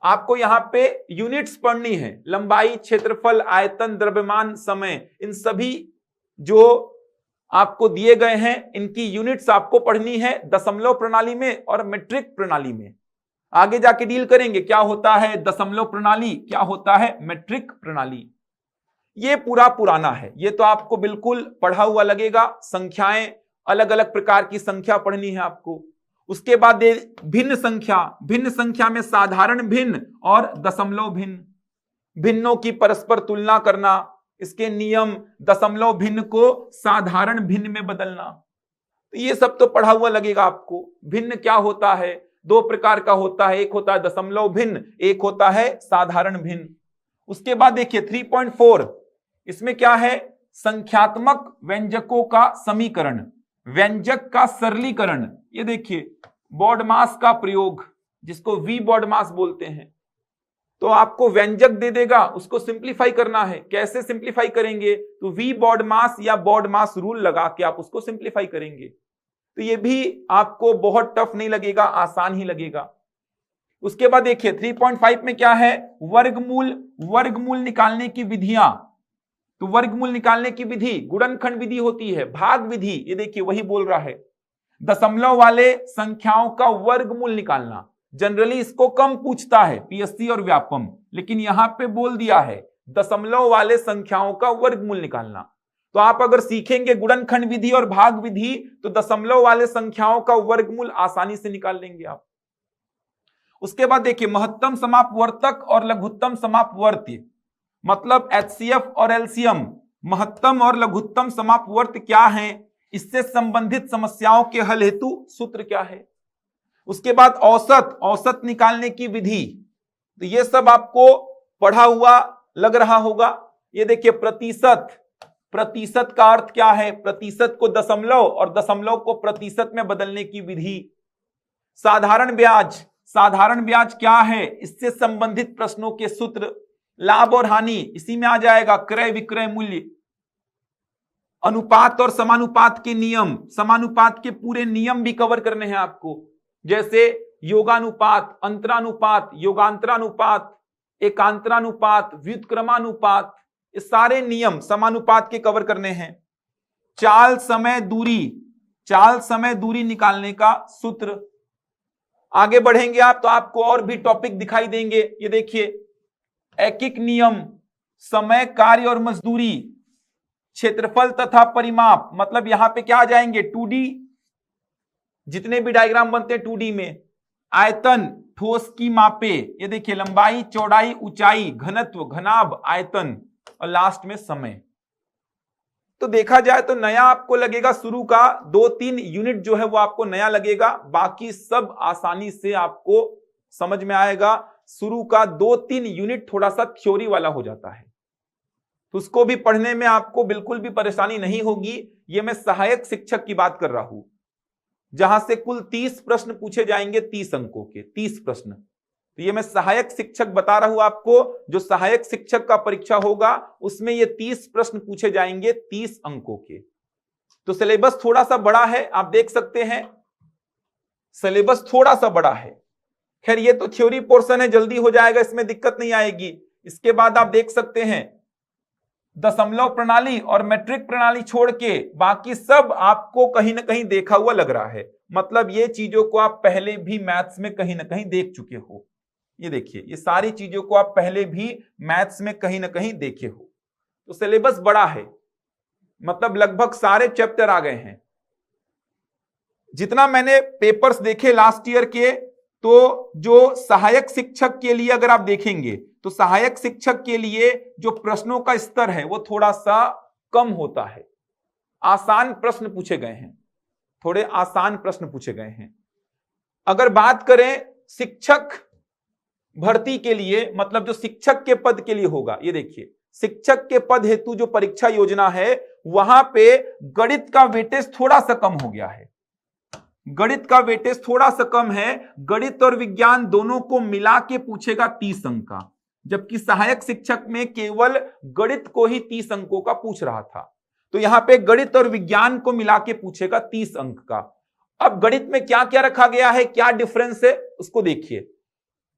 A: आपको यहां पे यूनिट्स पढ़नी है, लंबाई, क्षेत्रफल, आयतन, द्रव्यमान, समय, इन सभी जो आपको दिए गए हैं इनकी यूनिट्स आपको पढ़नी है दशमलव प्रणाली में और मैट्रिक प्रणाली में। आगे जाके डील करेंगे क्या होता है दशमलव प्रणाली, क्या होता है मैट्रिक प्रणाली। ये पूरा पुराना है, ये तो आपको बिल्कुल पढ़ा हुआ लगेगा। संख्याएं, अलग अलग प्रकार की संख्या पढ़नी है आपको। उसके बाद भिन्न संख्या, भिन्न संख्या में साधारण भिन्न और दशमलव भिन्न, भिन्नों की परस्पर तुलना करना, इसके नियम, दशमलव भिन्न को साधारण भिन्न में बदलना। तो ये सब तो पढ़ा हुआ लगेगा आपको। भिन्न क्या होता है, 2 प्रकार का होता है, एक होता है दशमलव भिन्न, एक होता है साधारण भिन्न। उसके बाद देखिए 3.4, इसमें क्या है, संख्यात्मक व्यंजकों का समीकरण, व्यंजक का सरलीकरण। ये देखिए बॉडमास का प्रयोग, जिसको वी बॉडमास बोलते हैं। तो आपको व्यंजक दे देगा, उसको सिंप्लीफाई करना है। कैसे सिंप्लीफाई करेंगे, तो वी बॉडमास या बॉडमास रूल लगा के आप उसको सिंप्लीफाई करेंगे। तो ये भी आपको बहुत टफ नहीं लगेगा, आसान ही लगेगा। उसके बाद देखिए 3.5 में क्या है, वर्गमूल, वर्गमूल निकालने की विधियां। तो वर्गमूल निकालने की विधि गुणनखंड विधि होती है, भाग विधि, ये देखिए वही बोल रहा है। दशमलव वाले संख्याओं का वर्गमूल निकालना, जनरली इसको कम पूछता है पीएससी और व्यापम, लेकिन यहां पे बोल दिया है दशमलव वाले संख्याओं का वर्गमूल निकालना। तो आप अगर सीखेंगे गुणनखंड विधि और भाग विधि तो दशमलव वाले संख्याओं का वर्गमूल आसानी से निकाल लेंगे आप। उसके बाद देखिए महत्तम समापवर्तक और लघुत्तम समापवर्ती, मतलब एचसीएफ और एलसीएम, महत्तम और लघुत्तम समापवर्त क्या है, इससे संबंधित समस्याओं के हल हेतु सूत्र क्या है। उसके बाद औसत, औसत निकालने की विधि, तो ये सब आपको पढ़ा हुआ लग रहा होगा। ये देखिए प्रतिशत, प्रतिशत का अर्थ क्या है, प्रतिशत को दशमलव और दशमलव को प्रतिशत में बदलने की विधि। साधारण ब्याज, साधारण ब्याज क्या है, इससे संबंधित प्रश्नों के सूत्र। लाभ और हानि इसी में आ जाएगा, क्रय विक्रय मूल्य। अनुपात और समानुपात के नियम, समानुपात के पूरे नियम भी कवर करने हैं आपको, जैसे योगानुपात, अंतरानुपात, योगांतरानुपात, एकांतरानुपात, व्युत्क्रमानुपात, ये सारे नियम समानुपात के कवर करने हैं। चाल समय दूरी, चाल समय दूरी निकालने का सूत्र। आगे बढ़ेंगे आप तो आपको और भी टॉपिक दिखाई देंगे। ये देखिए ऐकिक नियम, समय, कार्य और मजदूरी, क्षेत्रफल तथा परिमाप, मतलब यहां पे क्या आ जाएंगे 2D, जितने भी डायग्राम बनते हैं 2D में। आयतन, ठोस की मापे, ये देखिए लंबाई, चौड़ाई, ऊंचाई, घनत्व, घनाभ, आयतन, और लास्ट में समय। तो देखा जाए तो नया आपको लगेगा, शुरू का 2-3 यूनिट जो है वो आपको नया लगेगा, बाकी सब आसानी से आपको समझ में आएगा। शुरू का 2-3 यूनिट थोड़ा सा थ्योरी वाला हो जाता है, तो उसको भी पढ़ने में आपको बिल्कुल भी परेशानी नहीं होगी। ये मैं सहायक शिक्षक की बात कर रहा हूं, जहां से कुल 30 प्रश्न पूछे जाएंगे, 30 अंकों के 30 प्रश्न। तो ये मैं सहायक शिक्षक बता रहा हूं आपको, जो सहायक शिक्षक का परीक्षा होगा उसमें ये 30 प्रश्न पूछे जाएंगे 30 अंकों के। तो सिलेबस थोड़ा सा बड़ा है, आप देख सकते हैं सिलेबस थोड़ा सा बड़ा है। खैर ये तो थ्योरी पोर्शन है, जल्दी हो जाएगा, इसमें दिक्कत नहीं आएगी। इसके बाद आप देख सकते हैं दशमलव प्रणाली और मैट्रिक प्रणाली छोड़ के बाकी सब आपको कहीं ना कहीं देखा हुआ लग रहा है, मतलब ये चीजों को आप पहले भी मैथ्स में कहीं ना कहीं देख चुके हो। ये देखिए ये सारी चीजों को आप पहले भी मैथ्स में कहीं ना कहीं देखे हो। तो सिलेबस बड़ा है, मतलब लगभग सारे चैप्टर आ गए हैं। जितना मैंने पेपर्स देखे लास्ट ईयर के, तो जो सहायक शिक्षक के लिए अगर आप देखेंगे तो सहायक शिक्षक के लिए जो प्रश्नों का स्तर है वो थोड़ा सा कम होता है। आसान प्रश्न पूछे गए हैं, थोड़े आसान प्रश्न पूछे गए हैं। अगर बात करें शिक्षक भर्ती के लिए, मतलब जो शिक्षक के पद के लिए होगा, ये देखिए शिक्षक के पद हेतु जो परीक्षा योजना है वहां पे गणित का वेटेज थोड़ा सा कम हो गया है। गणित का वेटेज थोड़ा सा कम है, गणित और विज्ञान दोनों को मिला के पूछेगा 30 अंक का, जबकि सहायक शिक्षक में केवल गणित को ही 30 अंकों का पूछ रहा था। तो यहां पे गणित और विज्ञान को मिला के पूछेगा 30 अंक का। अब गणित में क्या क्या रखा गया है, क्या डिफरेंस है उसको देखिए।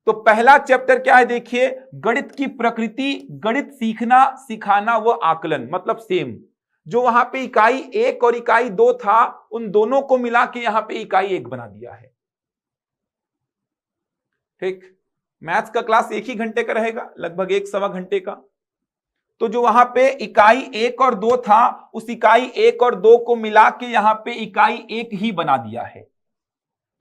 A: तो पहला चैप्टर क्या है देखिए, गणित की प्रकृति, गणित सीखना, सिखाना व आकलन, मतलब सेम। जो वहां पे इकाई 1 और इकाई 2 था, उन दोनों को मिला के यहां पे इकाई 1 बना दिया है। ठीक, मैथ्स का क्लास 1 ही घंटे का रहेगा, लगभग 1-1.25 घंटे का। तो जो वहां पे इकाई 1 और 2 था, उस इकाई 1 और 2 को मिला के यहां पे इकाई 1 ही बना दिया है।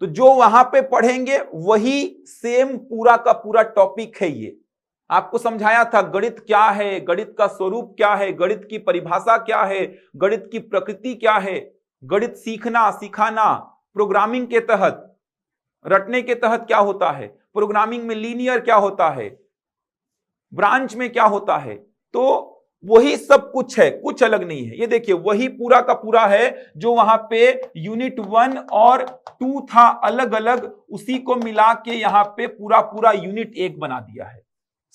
A: तो जो वहां पे पढ़ेंगे वही सेम पूरा का पूरा टॉपिक है। ये आपको समझाया था गणित क्या है, गणित का स्वरूप क्या है, गणित की परिभाषा क्या है, गणित की प्रकृति क्या है, गणित सीखना, सिखाना, प्रोग्रामिंग के तहत, रटने के तहत क्या होता है, प्रोग्रामिंग में लीनियर क्या होता है, ब्रांच में क्या होता है। तो वही सब कुछ है, कुछ अलग नहीं है। ये देखिए वही पूरा का पूरा है जो वहां पे यूनिट 1 और 2 था अलग अलग, उसी को मिला के यहां पे पूरा पूरा यूनिट 1 बना दिया है।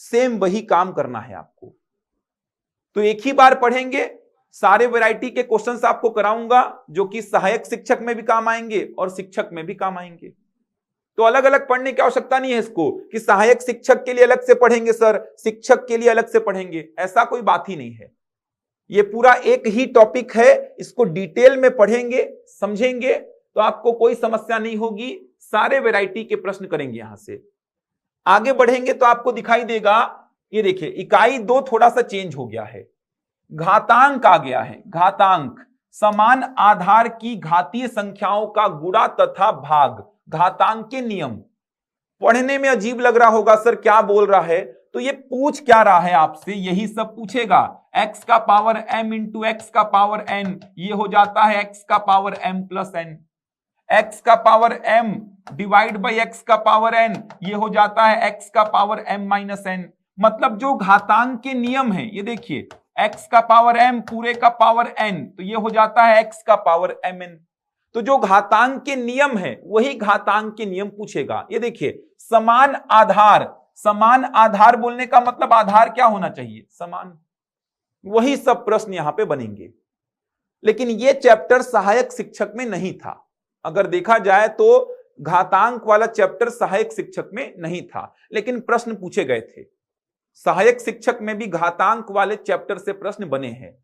A: सेम वही काम करना है आपको। तो एक ही बार पढ़ेंगे, सारे वैरायटी के क्वेश्चंस आपको कराऊंगा जो कि सहायक शिक्षक में भी काम आएंगे और शिक्षक में भी काम आएंगे। तो अलग अलग पढ़ने की आवश्यकता नहीं है इसको कि सहायक शिक्षक के लिए अलग से पढ़ेंगे सर, शिक्षक के लिए अलग से पढ़ेंगे, ऐसा कोई बात ही नहीं है। ये पूरा एक ही टॉपिक है, इसको डिटेल में पढ़ेंगे, समझेंगे तो आपको कोई समस्या नहीं होगी। सारे वैरायटी के प्रश्न करेंगे यहां से। आगे बढ़ेंगे तो आपको दिखाई देगा, ये देखिए इकाई 2 थोड़ा सा चेंज हो गया है, घातांक आ गया है। घातांक समान आधार की घातीय संख्याओं का गुणा तथा भाग, घातांक के नियम। पढ़ने में अजीब लग रहा होगा, सर क्या बोल रहा है, तो ये पूछ क्या रहा है आपसे, यही सब पूछेगा। x का पावर m इंटू एक्स का पावर n, ये हो जाता है x का power m plus n। x का power m divide by x का पावर n, ये हो जाता है x का पावर m माइनस n। मतलब जो घातांक के नियम है, ये देखिए x का पावर m पूरे का पावर n, तो ये हो जाता है x का पावर mn। तो जो घातांक के नियम है वही घातांक के नियम पूछेगा। ये देखिए समान आधार, समान आधार बोलने का मतलब आधार क्या होना चाहिए, समान। वही सब प्रश्न यहां पे बनेंगे। लेकिन ये चैप्टर सहायक शिक्षक में नहीं था। अगर देखा जाए तो घातांक वाला चैप्टर सहायक शिक्षक में नहीं था, लेकिन प्रश्न पूछे गए थे। सहायक शिक्षक में भी घातांक वाले चैप्टर से प्रश्न बने हैं।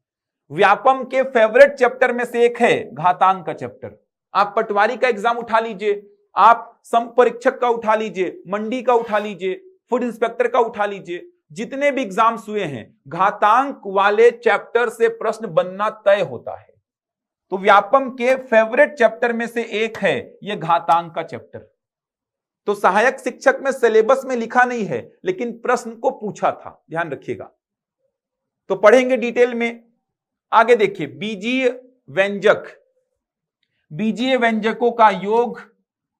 A: व्यापम के फेवरेट चैप्टर में से एक है घातांक का चैप्टर। आप पटवारी का एग्जाम उठा लीजिए, आप सम परीक्षक का उठा लीजिए, मंडी का उठा लीजिए, फूड इंस्पेक्टर का उठा लीजिए, जितने भी एग्जाम्स हुए हैं घातांक वाले चैप्टर से प्रश्न बनना तय होता है। तो व्यापम के फेवरेट चैप्टर में से एक है यह घातांक का चैप्टर। तो सहायक शिक्षक में सिलेबस में लिखा नहीं है, लेकिन प्रश्न को पूछा था, ध्यान रखिएगा। तो पढ़ेंगे डिटेल में। आगे देखिए बीजीय व्यंजक, बीजीय व्यंजकों का योग,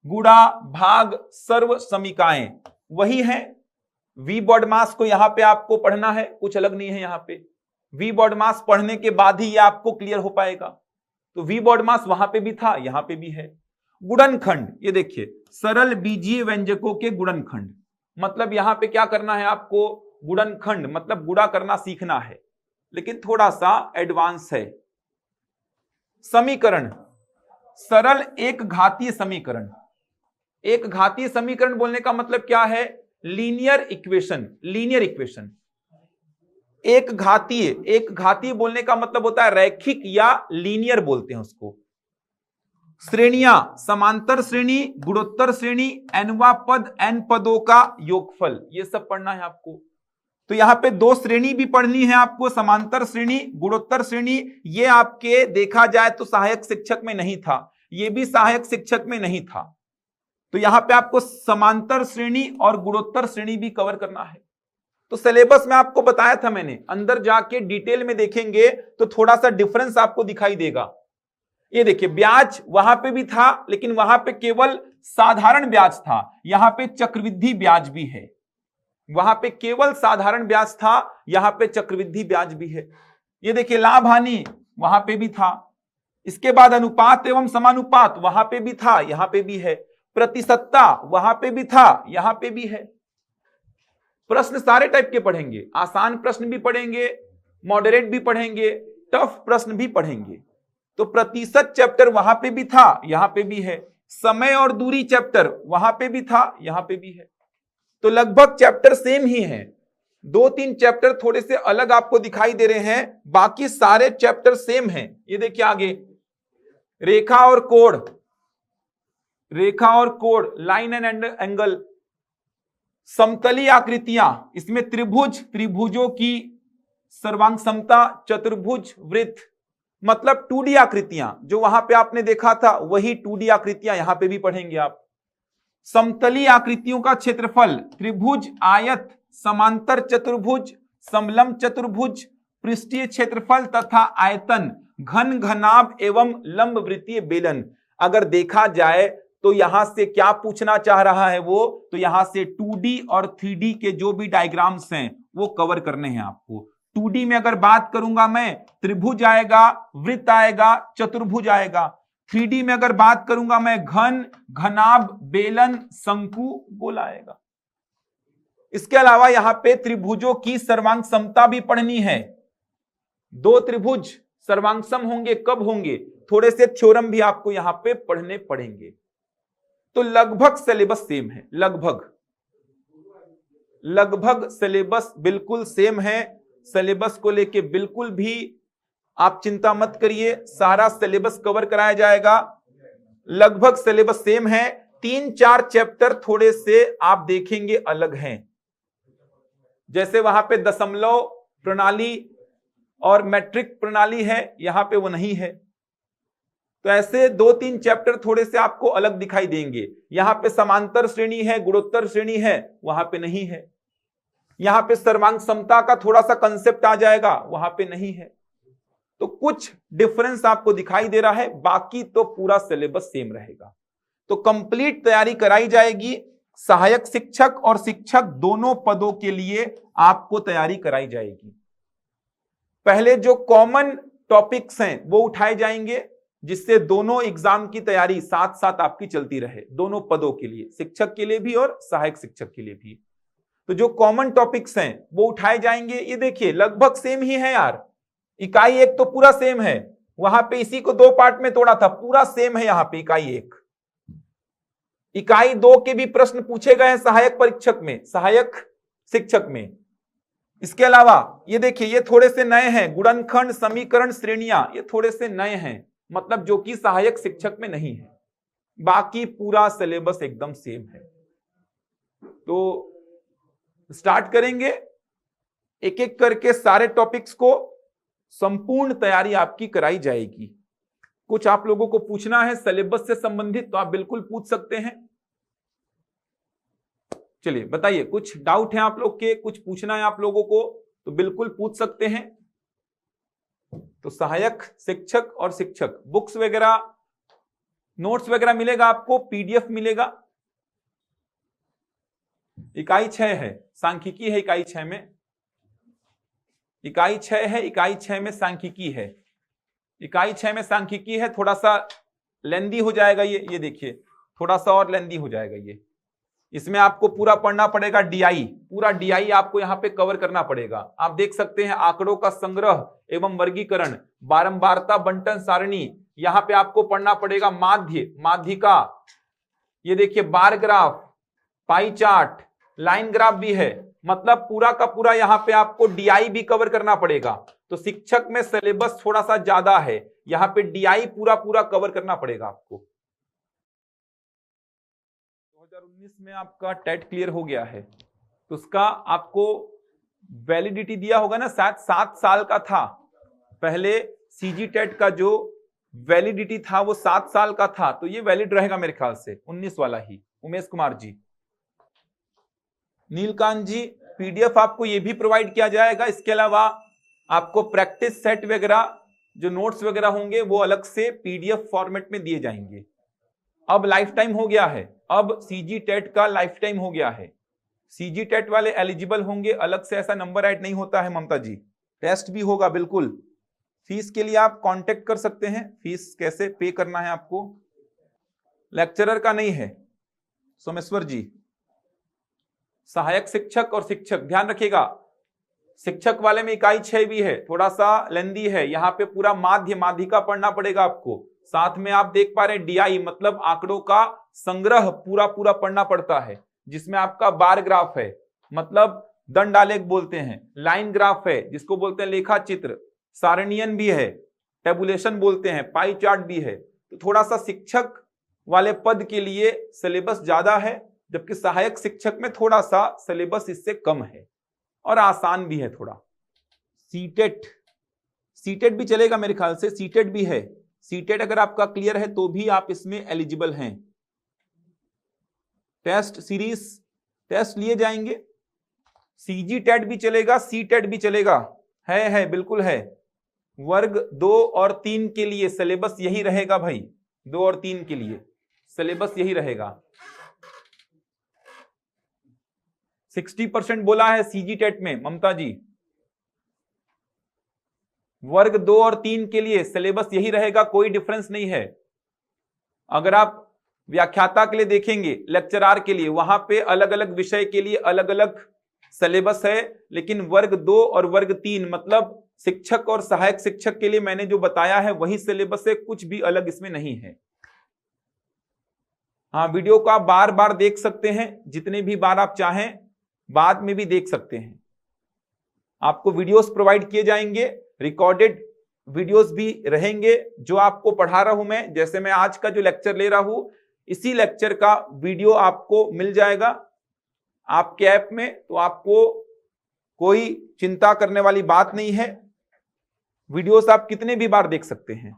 A: गुणा, भाग, सर्व समीकाएं वही है। वी बॉडमास को यहां पे आपको पढ़ना है, कुछ अलग नहीं है। यहां पे वी बॉडमास पढ़ने के बाद ही ये आपको क्लियर हो पाएगा। तो वी बॉडमास वहां पे भी था, यहां पे भी है। गुणनखंड, ये देखिए सरल बीजीय व्यंजकों के गुणनखंड, मतलब यहां पे क्या करना है आपको, गुणनखंड मतलब गुणा करना सीखना है, लेकिन थोड़ा सा एडवांस है। समीकरण, सरल एक घातीय समीकरण। एक घातीय समीकरण बोलने का मतलब क्या है, लीनियर इक्वेशन, लीनियर इक्वेशन। एक घातीय, एक घातीय बोलने का मतलब होता है रैखिक या लीनियर बोलते हैं उसको। श्रेणियां, समांतर श्रेणी, गुणोत्तर श्रेणी, एनवा पद, एन पदों का योगफल, ये सब पढ़ना है आपको। तो यहां पे 2 श्रेणी भी पढ़नी है आपको, समांतर श्रेणी, गुणोत्तर श्रेणी। ये आपके देखा जाए तो सहायक शिक्षक में नहीं था, ये भी सहायक शिक्षक में नहीं था। तो यहां पे आपको समांतर श्रेणी और गुणोत्तर श्रेणी भी कवर करना है। तो सिलेबस में आपको बताया था मैंने, अंदर जाके डिटेल में देखेंगे तो थोड़ा सा डिफरेंस आपको दिखाई देगा। ये देखिए ब्याज वहां पे भी था, लेकिन वहां पे केवल साधारण ब्याज था, यहां पे चक्रवृद्धि ब्याज भी है। वहां पे केवल साधारण ब्याज था, यहां पे चक्रवृद्धि ब्याज भी है। ये देखिए लाभ हानि वहां पे भी था। इसके बाद अनुपात एवं समानुपात वहां पे भी था, यहां पे भी है। प्रतिशतता वहां पे भी था, यहां पे भी है। प्रश्न सारे टाइप के पढ़ेंगे, आसान प्रश्न भी पढ़ेंगे, मॉडरेट भी पढ़ेंगे, टफ प्रश्न भी पढ़ेंगे। तो प्रतिशत चैप्टर वहां पे भी था, यहां पे भी है। समय और दूरी चैप्टर वहां पे भी था, यहां पे भी है। तो लगभग चैप्टर सेम ही है। 2-3 चैप्टर थोड़े से अलग आपको दिखाई दे रहे हैं, बाकी सारे चैप्टर सेम हैं। ये देखिए आगे रेखा और कोण, रेखा और कोण, लाइन एंड एंगल, समतलीय आकृतियां, इसमें त्रिभुज, त्रिभुजों की सर्वांग समता, चतुर्भुज, वृत्त, मतलब 2D आकृतियां जो वहां पे आपने देखा था वही 2D आकृतियां यहां पे भी पढ़ेंगे आप। समतलीय आकृतियों का क्षेत्रफल, त्रिभुज, आयत, समांतर चतुर्भुज, समलंब चतुर्भुज, पृष्ठीय क्षेत्रफल तथा आयतन, घन, घनाभ एवं लंब वृत्तीय बेलन। अगर देखा जाए तो यहां से क्या पूछना चाह रहा है वो, तो यहां से 2D और 3D के जो भी डायग्राम्स हैं वो कवर करने हैं आपको। 2D में अगर बात करूंगा मैं, त्रिभुज आएगा, वृत्त आएगा, चतुर्भुज आएगा। 3D में अगर बात करूंगा मैं, घन, घनाभ, बेलन, शंकु, गोला आएगा। इसके अलावा यहां पे त्रिभुजों की सर्वांग समता भी पढ़नी है। 2 त्रिभुज सर्वांग सम होंगे, कब होंगे, थोड़े से थ्योरम भी आपको यहां पे पढ़ने पड़ेंगे। तो लगभग सिलेबस सेम है, लगभग सिलेबस बिल्कुल सेम है। सिलेबस को लेके बिल्कुल भी आप चिंता मत करिए, सारा सिलेबस कवर कराया जाएगा। लगभग सिलेबस सेम है। 3-4 चैप्टर थोड़े से आप देखेंगे अलग हैं, जैसे वहां पे दशमलव प्रणाली और मैट्रिक प्रणाली है, यहां पे वो नहीं है। तो ऐसे 2-3 चैप्टर थोड़े से आपको अलग दिखाई देंगे। यहां पे समांतर श्रेणी है, गुणोत्तर श्रेणी है, वहां पे नहीं है। यहां पे सर्वांग समता का थोड़ा सा कंसेप्ट आ जाएगा, वहां पे नहीं है। तो कुछ डिफरेंस आपको दिखाई दे रहा है, बाकी तो पूरा सिलेबस सेम रहेगा। तो कंप्लीट तैयारी कराई जाएगी। सहायक शिक्षक और शिक्षक दोनों पदों के लिए आपको तैयारी कराई जाएगी। पहले जो कॉमन टॉपिक्स हैं वो उठाए जाएंगे, जिससे दोनों एग्जाम की तैयारी साथ साथ आपकी चलती रहे, दोनों पदों के लिए, शिक्षक के लिए भी और सहायक शिक्षक के लिए भी। तो जो कॉमन टॉपिक्स हैं वो उठाए जाएंगे। ये देखिए लगभग सेम ही है यार, इकाई 1 तो पूरा सेम है, वहां पे इसी को 2 पार्ट में तोड़ा था, पूरा सेम है यहां पे इकाई 1। इकाई 2 के भी प्रश्न पूछे गए हैं सहायक परीक्षक में, सहायक शिक्षक में। इसके अलावा ये देखिए ये थोड़े से नए हैं, गुणनखंड, समीकरण, श्रेणियां, ये थोड़े से नए हैं, मतलब जो कि सहायक शिक्षक में नहीं है। बाकी पूरा सिलेबस एकदम सेम है। तो स्टार्ट करेंगे एक एक करके, सारे टॉपिक्स को संपूर्ण तैयारी आपकी कराई जाएगी। कुछ आप लोगों को पूछना है सिलेबस से संबंधित तो आप बिल्कुल पूछ सकते हैं। चलिए बताइए, कुछ डाउट है आप लोग के, कुछ पूछना है आप लोगों को तो बिल्कुल पूछ सकते हैं। तो सहायक शिक्षक और शिक्षक, बुक्स वगैरह, नोट्स वगैरह मिलेगा आपको, पीडीएफ मिलेगा। इकाई 6 है, सांख्यिकी है इकाई 6 में, इकाई 6 है, इकाई 6 में सांख्यिकी है, इकाई 6 में सांख्यिकी है। थोड़ा सा लेंदी हो जाएगा ये देखिए, थोड़ा सा और लेंदी हो जाएगा ये। इसमें आपको पूरा पढ़ना पड़ेगा डीआई, पूरा डीआई आपको यहाँ पे कवर करना पड़ेगा। आप देख सकते हैं आंकड़ों का संग्रह एवं वर्गीकरण, बारंबारता बंटन सारणी, यहाँ पे आपको पढ़ना पड़ेगा माध्य, माध्यिका, ये देखिए bar graph, pie chart, line graph भी है, मतलब पूरा का पूरा यहाँ पे आपको डीआई भी कवर करना पड़ेगा। तो शिक्षक में सिलेबस थोड़ा सा ज्यादा है, यहाँ पे डीआई पूरा पूरा कवर करना पड़ेगा आपको। 2019 में आपका टेट क्लियर हो गया है तो उसका आपको वैलिडिटी दिया होगा ना, शायद 7 साल का था। पहले सीजी टेट का जो वैलिडिटी था वो 7 साल का था, तो ये वैलिड रहेगा मेरे ख्याल से 19 वाला ही। उमेश कुमार जी, नीलकांत जी, पीडीएफ आपको ये भी प्रोवाइड किया जाएगा। इसके अलावा आपको प्रैक्टिस सेट वगैरह, जो नोट्स वगैरह होंगे वो अलग से पीडीएफ फॉर्मेट में दिए जाएंगे। अब लाइफ टाइम हो गया है, अब सीजी टेट का लाइफ टाइम हो गया है। सीजी टेट वाले एलिजिबल होंगे, अलग से ऐसा नंबर ऐड नहीं होता है ममता जी। टेस्ट भी होगा बिल्कुल। फीस के लिए आप कांटेक्ट कर सकते हैं, फीस कैसे पे करना है आपको। लेक्चरर का नहीं है सोमेश्वर जी। सहायक शिक्षक और शिक्षक ध्यान रखिएगा, शिक्षक वाले में इकाई 6 भी है, थोड़ा सा लेंदी है, यहाँ पे पूरा माध्य, माध्यिका पढ़ना पड़ेगा आपको। साथ में आप देख पा रहे हैं डीआई, मतलब आंकड़ों का संग्रह पूरा पूरा पढ़ना पड़ता है, जिसमें आपका बार ग्राफ है, मतलब दंड आलेख बोलते हैं, लाइन ग्राफ है जिसको बोलते हैं लेखा चित्र, सारणियन भी है, टेबुलेशन बोलते हैं, पाई चार्ट भी है। तो थोड़ा सा शिक्षक वाले पद के लिए सिलेबस ज्यादा है, जबकि सहायक शिक्षक में थोड़ा सा सिलेबस इससे कम है और आसान भी है थोड़ा। सीटेट, सीटेट भी चलेगा मेरे ख्याल से, सीटेट भी है। सीटेट अगर आपका क्लियर है तो भी आप इसमें एलिजिबल हैं। टेस्ट सीरीज टेस्ट लिए जाएंगे, सीजी टेट भी चलेगा, सी टेट भी चलेगा, है बिल्कुल है। वर्ग 2 और 3 के लिए सिलेबस यही रहेगा भाई, 2 और 3 के लिए सिलेबस यही रहेगा। 60% बोला है सीजी टेट में ममता जी। वर्ग 2 और 3 के लिए सिलेबस यही रहेगा, कोई डिफरेंस नहीं है। अगर आप व्याख्याता के लिए देखेंगे, लेक्चरार के लिए, वहां पे अलग अलग विषय के लिए अलग अलग सिलेबस है, लेकिन वर्ग 2 और वर्ग 3 मतलब शिक्षक और सहायक शिक्षक के लिए मैंने जो बताया है वही सिलेबस है, कुछ भी अलग इसमें नहीं है। हाँ, वीडियो को आप बार बार देख सकते हैं, जितने भी बार आप चाहें, बाद में भी देख सकते हैं। आपको वीडियोस प्रोवाइड किए जाएंगे, रिकॉर्डेड वीडियोस भी रहेंगे जो आपको पढ़ा रहा हूं मैं। जैसे मैं आज का जो लेक्चर ले रहा हूं, इसी लेक्चर का वीडियो आपको मिल जाएगा आपके ऐप में, तो आपको कोई चिंता करने वाली बात नहीं है। वीडियोस आप कितने भी बार देख सकते हैं।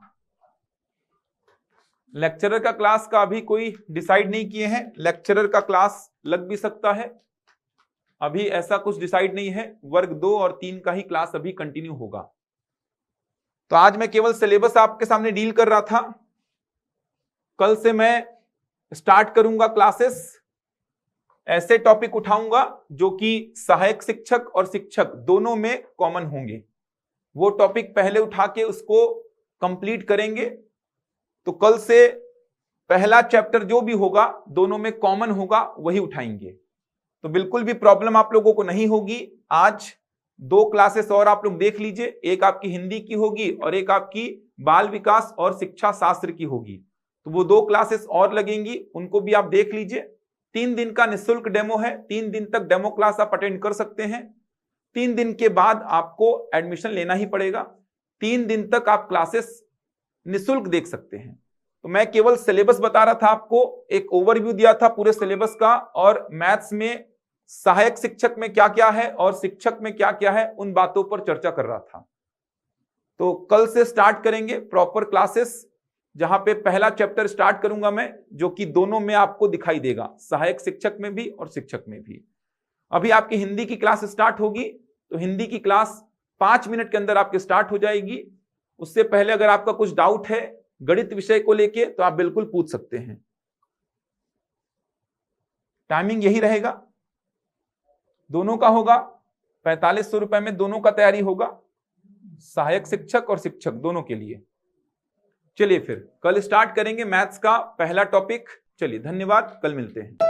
A: लेक्चरर का क्लास का अभी कोई डिसाइड नहीं किए हैं, लेक्चरर का क्लास लग भी सकता है, अभी ऐसा कुछ डिसाइड नहीं है। वर्ग 2 और 3 का ही क्लास अभी कंटिन्यू होगा। तो आज मैं केवल सिलेबस आपके सामने डील कर रहा था। कल से मैं स्टार्ट करूंगा क्लासेस, ऐसे टॉपिक उठाऊंगा जो कि सहायक शिक्षक और शिक्षक दोनों में कॉमन होंगे। वो टॉपिक पहले उठा के उसको कंप्लीट करेंगे। तो कल से पहला चैप्टर जो भी होगा दोनों में कॉमन होगा, वही उठाएंगे। तो बिल्कुल भी प्रॉब्लम आप लोगों को नहीं होगी। आज 2 क्लासेस और आप लोग देख लीजिए, एक आपकी हिंदी की होगी और एक आपकी बाल विकास और शिक्षा शास्त्र की होगी। तो वो 2 क्लासेस और लगेंगी, उनको भी आप देख लीजिए। 3 दिन का निःशुल्क डेमो है, 3 दिन तक डेमो क्लास आप अटेंड कर सकते हैं। 3 दिन के बाद आपको एडमिशन लेना ही पड़ेगा। 3 दिन तक आप क्लासेस निःशुल्क देख सकते हैं। तो मैं केवल सिलेबस बता रहा था आपको, एक ओवरव्यू दिया था पूरे सिलेबस का, और मैथ्स में सहायक शिक्षक में क्या क्या है और शिक्षक में क्या क्या है उन बातों पर चर्चा कर रहा था। तो कल से स्टार्ट करेंगे प्रॉपर क्लासेस, जहां पे पहला चैप्टर स्टार्ट करूंगा मैं, जो कि दोनों में आपको दिखाई देगा, सहायक शिक्षक में भी और शिक्षक में भी। अभी आपकी हिंदी की क्लास स्टार्ट होगी, तो हिंदी की क्लास 5 मिनट के अंदर आपकी स्टार्ट हो जाएगी। उससे पहले अगर आपका कुछ डाउट है गणित विषय को लेके तो आप बिल्कुल पूछ सकते हैं। टाइमिंग यही रहेगा, दोनों का होगा 4500 रुपए में, दोनों का तैयारी होगा, सहायक शिक्षक और शिक्षक दोनों के लिए। चलिए फिर कल स्टार्ट करेंगे मैथ्स का पहला टॉपिक। चलिए धन्यवाद, कल मिलते हैं।